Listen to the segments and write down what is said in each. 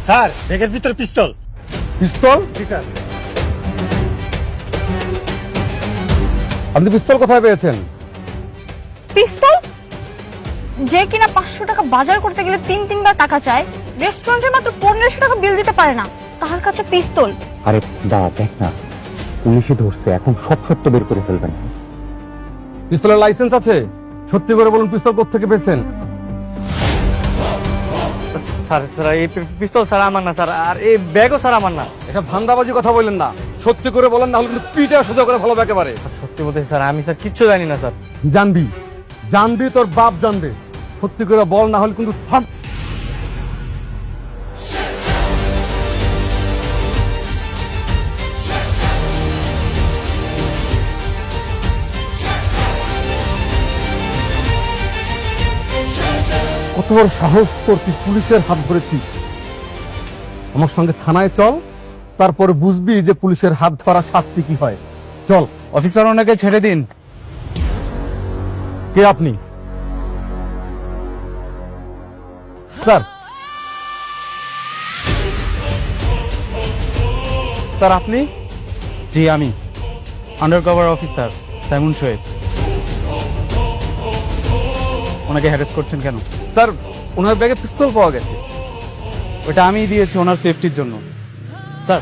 Sir ব্যাগের ভিতরে পিস্তল। পিস্তল? জি sir. আপনি পিস্তল কোথায় পেয়েছেন? পিস্তল? যে কিনা 500 টাকা বাজার করতে গেলে তিনবার টাকা চায়, রেস্টুরেন্টে মাত্র 1500 টাকা বিল দিতে পারে না, তার কাছে পিস্তল। আরে দাঁড়া, দেখ না, পুলিশে ধরছে, এখন সব সত্য বের করে ফেলবেন। পিস্তলের লাইসেন্স আছে? সত্যি করে বলুন, পিস্তল কোত্থেকে পেয়েছেন? স্যার স্যার এই পিস্তল স্যার আমার না স্যার, আর এই ব্যাগও স্যার আমার না। এসব ধান্দাবাজি কথা বললেন না, সত্যি করে বলেন, না হলে কিন্তু পিঠে সোজা করে ভালো একেবারে। সত্যি বলতে স্যার আমি স্যার কিচ্ছু জানি না স্যার। জানবি, জানবি, তোর বাপ জানবে। সত্যি করে বল, না হলে কিন্তু সব। কত বড় সাহস তোর, তুই পুলিশের হাত ধরেছিস। আমার সঙ্গে থানায় চল, তারপরে বুঝবি যে পুলিশের হাত ধরা শাস্তি কি হয়। চল। অফিসার ওনাকে ছেড়ে দিন। কে আপনি? স্যার। স্যার আপনি? জি আমি আন্ডারকভার অফিসার সাইমন শোয়েব। ওনাকে হ্যারেস করছেন কেন? স্যার, ওনার ব্যাগে পিস্তল পাওয়া গেছে। ওটা আমিই দিয়েছি ওনার সেফটির জন্য। স্যার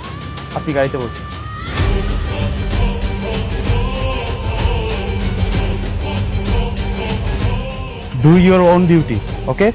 আপনি গাড়িতে বসুন। Do your own duty, okay?